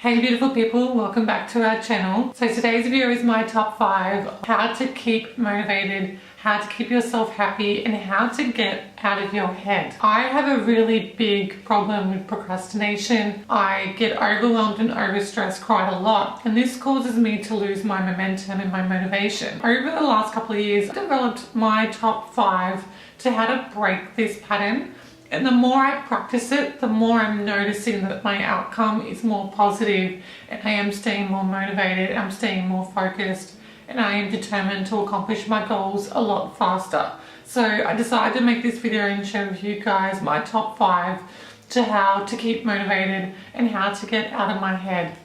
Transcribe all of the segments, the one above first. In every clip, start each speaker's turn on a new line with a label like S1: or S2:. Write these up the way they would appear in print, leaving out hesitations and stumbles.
S1: Hey beautiful people, welcome back to our channel. So today's video is my top 5 how to keep motivated, how to keep yourself happy, and how to get out of your head. I have a really big problem with procrastination. I get overwhelmed and overstressed quite a lot, and this causes me to lose my momentum and my motivation. Over the last couple of years, I developed my top 5 to how to break this pattern. And the more I practice it, the more I'm noticing that my outcome is more positive and I am staying more motivated, I'm staying more focused, and I am determined to accomplish my goals a lot faster. So I decided to make this video and share with you guys my top 5 to how to keep motivated and how to get out of my head.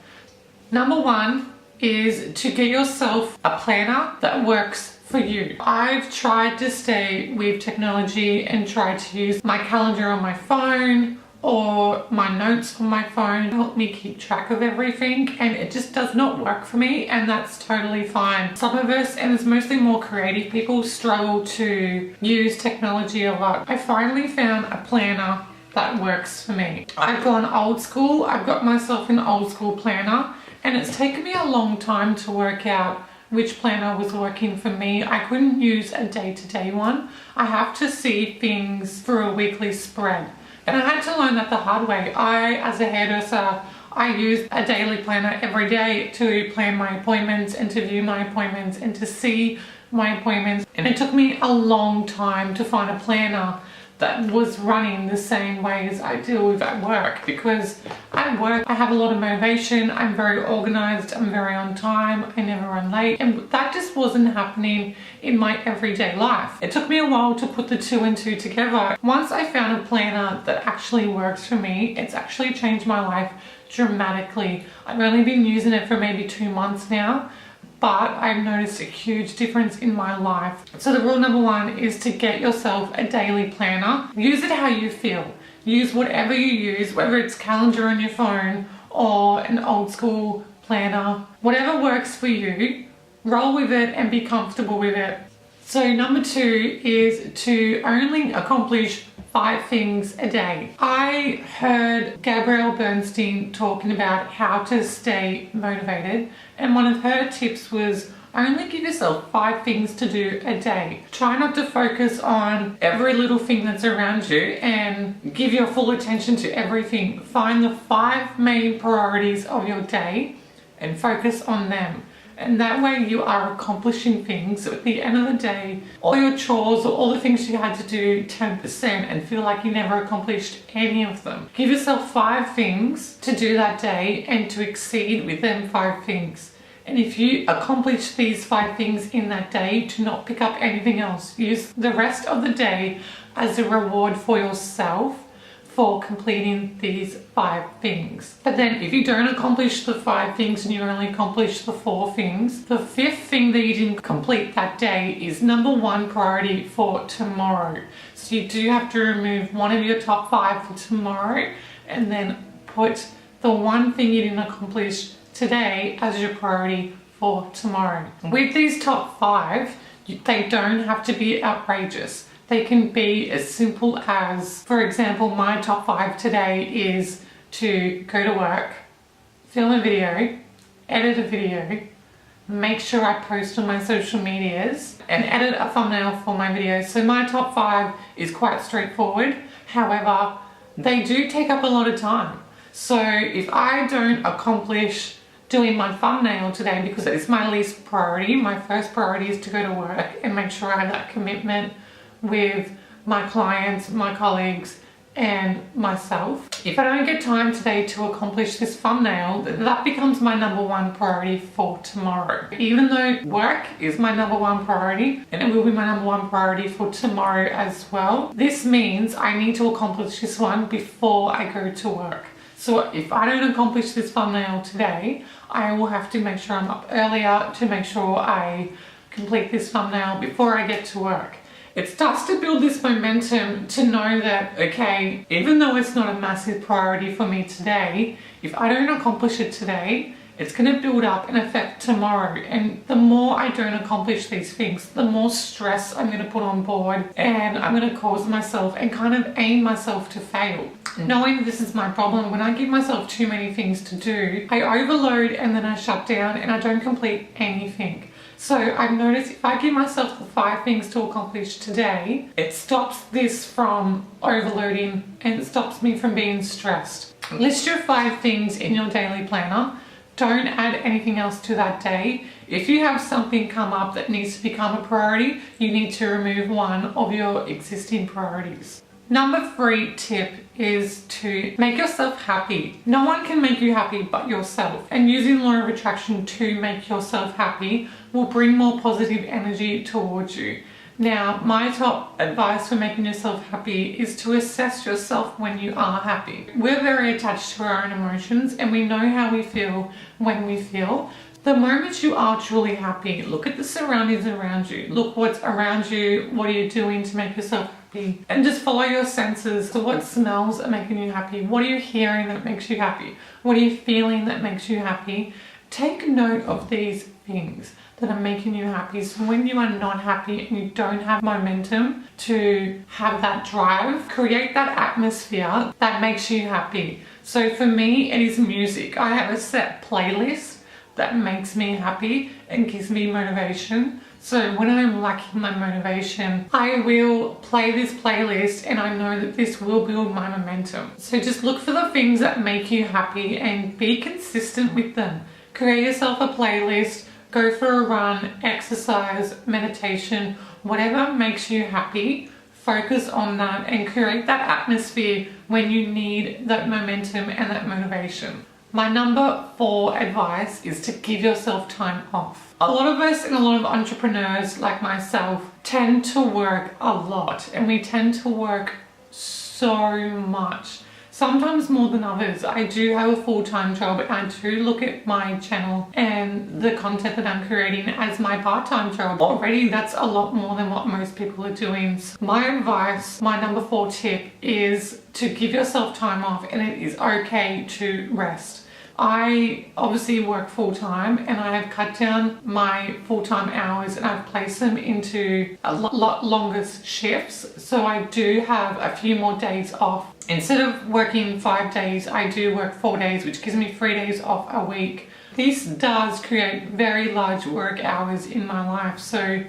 S1: Number 1 is to get yourself a planner that works for you. I've tried to stay with technology and tried to use my calendar on my phone or my notes on my phone to help me keep track of everything, and it just does not work for me, and that's totally fine. Some of us, and it's mostly more creative people, struggle to use technology a lot. I finally found a planner that works for me. I've gone old school. I've got myself an old school planner, and it's taken me a long time to work out which planner was working for me. I couldn't use a day-to-day one. I have to see things through a weekly spread. And I had to learn that the hard way. As a hairdresser, I use a daily planner every day to plan my appointments and to view my appointments and to see my appointments. And it took me a long time to find a planner that was running the same way as I deal with at work, because at work I have a lot of motivation, I'm very organized, I'm very on time, I never run late, and that just wasn't happening in my everyday life. It took me a while to put the 2 and 2 together. Once I found a planner that actually works for me, it's actually changed my life dramatically. I've only been using it for maybe 2 months now, but I've noticed a huge difference in my life. So the rule number 1 is to get yourself a daily planner. Use it how you feel. Use whatever you use, whether it's calendar on your phone or an old school planner. Whatever works for you, roll with it and be comfortable with it. So number 2 is to only accomplish 5 things a day. I heard Gabrielle Bernstein talking about how to stay motivated, and one of her tips was only give yourself 5 things to do a day. Try not to focus on every little thing that's around you and give your full attention to everything. Find the 5 main priorities of your day and focus on them. And that way you are accomplishing things. So at the end of the day, all your chores or all the things you had to do 10% and feel like you never accomplished any of them. Give yourself 5 things to do that day and to exceed with them 5 things. And if you accomplish these 5 things in that day, do not pick up anything else. Use the rest of the day as a reward for yourself for completing these 5 things. But then if you don't accomplish the 5 things and you only accomplish the 4 things, the 5th thing that you didn't complete that day is number 1 priority for tomorrow. So you do have to remove one of your top 5 for tomorrow and then put the one thing you didn't accomplish today as your priority for tomorrow. With these top 5, they don't have to be outrageous. They can be as simple as, for example, my top 5 today is to go to work, film a video, edit a video, make sure I post on my social medias, and edit a thumbnail for my videos. So my top 5 is quite straightforward. However, they do take up a lot of time. So if I don't accomplish doing my thumbnail today because it's my least priority, my first priority is to go to work and make sure I have that commitment with my clients, my colleagues, and myself. If I don't get time today to accomplish this thumbnail, that becomes my number 1 priority for tomorrow. Even though work is my number 1 priority, and it will be my number 1 priority for tomorrow as well, this means I need to accomplish this one before I go to work. So if I don't accomplish this thumbnail today, I will have to make sure I'm up earlier to make sure I complete this thumbnail before I get to work. It starts to build this momentum to know that, okay, even though it's not a massive priority for me today, if I don't accomplish it today, it's going to build up and affect tomorrow. And the more I don't accomplish these things, the more stress I'm going to put on board, and I'm going to cause myself and kind of aim myself to fail. Knowing this is my problem, when I give myself too many things to do, I overload and then I shut down and I don't complete anything. So I've noticed if I give myself the 5 things to accomplish today, it stops this from overloading and it stops me from being stressed. List your 5 things in your daily planner. Don't add anything else to that day. If you have something come up that needs to become a priority, you need to remove one of your existing priorities. Number 3 tip is to make yourself happy. No one can make you happy but yourself. And using law of attraction to make yourself happy will bring more positive energy towards you. Now, my top advice for making yourself happy is to assess yourself when you are happy. We're very attached to our own emotions and we know how we feel when we feel. The moment you are truly happy, look at the surroundings around you. Look what's around you. What are you doing to make yourself happy? And just follow your senses. So what smells are making you happy? What are you hearing that makes you happy? What are you feeling that makes you happy? Take note of these things that are making you happy. So when you are not happy and you don't have momentum to have that drive, create that atmosphere that makes you happy. So for me, it is music. I have a set playlist that makes me happy and gives me motivation. So when I'm lacking my motivation, I will play this playlist and I know that this will build my momentum. So just look for the things that make you happy and be consistent with them. Create yourself a playlist, go for a run, exercise, meditation, whatever makes you happy. Focus on that and create that atmosphere when you need that momentum and that motivation. My number 4 advice is to give yourself time off. A lot of us and a lot of entrepreneurs like myself tend to work a lot, and we tend to work so much. Sometimes more than others. I do have a full-time job and I do look at my channel and the content that I'm creating as my part-time job. Already that's a lot more than what most people are doing. So my advice, my number 4 tip is to give yourself time off, and it is okay to rest. I obviously work full-time and I have cut down my full-time hours and I've placed them into a lot longer shifts. So I do have a few more days off. Instead of working 5 days, I do work 4 days, which gives me 3 days off a week. This does create very large work hours in my life. So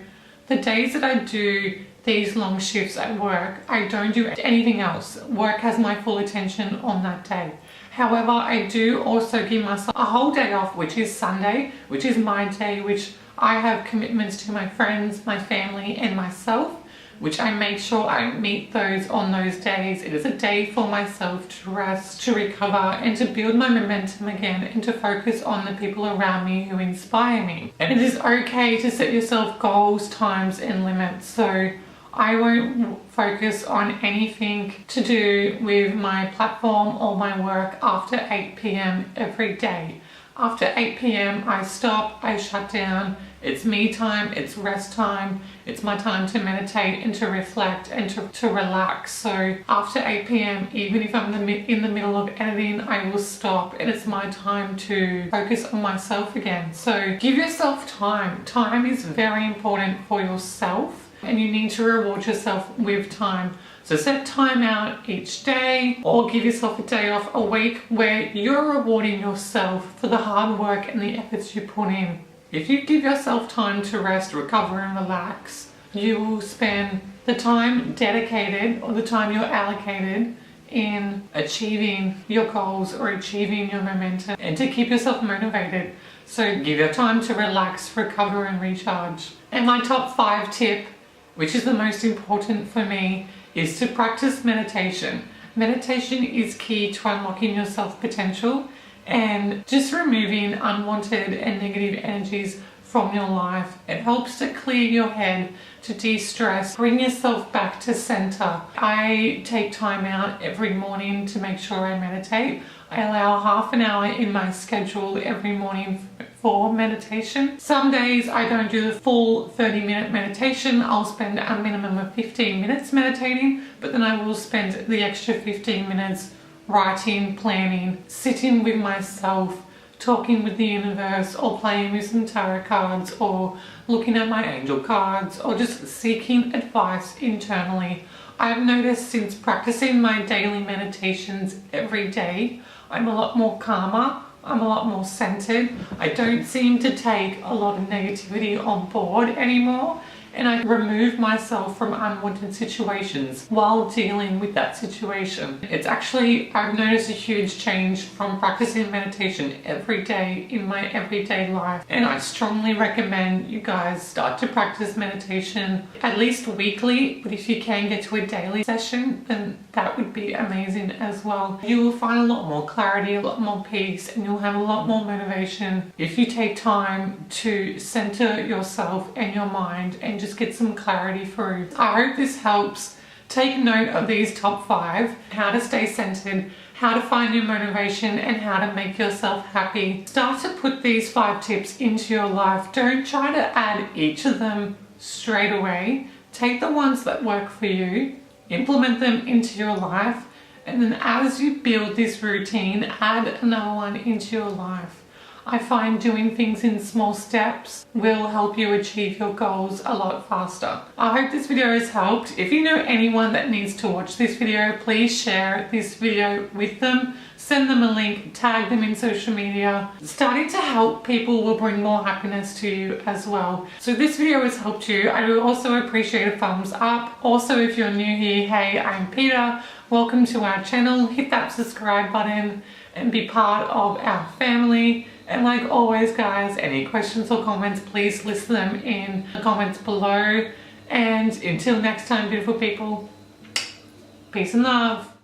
S1: the days that I do these long shifts at work, I don't do anything else. Work has my full attention on that day. However, I do also give myself a whole day off, which is Sunday, which is my day, which I have commitments to my friends, my family, and myself, which I make sure I meet those on those days. It is a day for myself to rest, to recover, and to build my momentum again, and to focus on the people around me who inspire me. And it is okay to set yourself goals, times, and limits. So I won't focus on anything to do with my platform or my work after 8 p.m. every day. After 8 p.m. I stop, I shut down. It's me time, it's rest time, it's my time to meditate and to reflect and to relax. So after 8 p.m, even if I'm in the middle of editing, I will stop and it's my time to focus on myself again. So give yourself time. Time is very important for yourself, and you need to reward yourself with time. So set time out each day, or give yourself a day off a week where you're rewarding yourself for the hard work and the efforts you put in. If you give yourself time to rest, recover, and relax, you will spend the time dedicated or the time you're allocated in achieving your goals or achieving your momentum and to keep yourself motivated. So give your time to relax, recover, and recharge. And my top 5 tip, which is the most important for me, is to practice meditation. Meditation is key to unlocking your self-potential and just removing unwanted and negative energies from your life. It helps to clear your head, to de-stress, bring yourself back to center. I take time out every morning to make sure I meditate. I allow half an hour in my schedule every morning for meditation. Some days I don't do the full 30-minute meditation. I'll spend a minimum of 15 minutes meditating, but then I will spend the extra 15 minutes writing, planning, sitting with myself, talking with the universe, or playing with some tarot cards, or looking at my angel cards, or just seeking advice internally. I've noticed since practicing my daily meditations every day, I'm a lot more calmer, I'm a lot more centered. I don't seem to take a lot of negativity on board anymore, and I remove myself from unwanted situations while dealing with that situation. It's actually, I've noticed a huge change from practicing meditation every day in my everyday life, and I strongly recommend you guys start to practice meditation at least weekly, but if you can get to a daily session, then that would be amazing as well. You will find a lot more clarity, a lot more peace, and you'll have a lot more motivation if you take time to center yourself and your mind and just get some clarity through. I hope this helps. Take note of these top 5, how to stay centered, how to find your motivation, and how to make yourself happy. Start to put these 5 tips into your life. Don't try to add each of them straight away. Take the ones that work for you, implement them into your life, and then as you build this routine, add another one into your life. I find doing things in small steps will help you achieve your goals a lot faster. I hope this video has helped. If you know anyone that needs to watch this video, please share this video with them. Send them a link, tag them in social media. Starting to help people will bring more happiness to you as well. So if this video has helped you, I would also appreciate a thumbs up. Also, if you're new here, hey, I'm Peter. Welcome to our channel. Hit that subscribe button and be part of our family. And like always guys, any questions or comments, please list them in the comments below. And until next time, beautiful people, peace and love.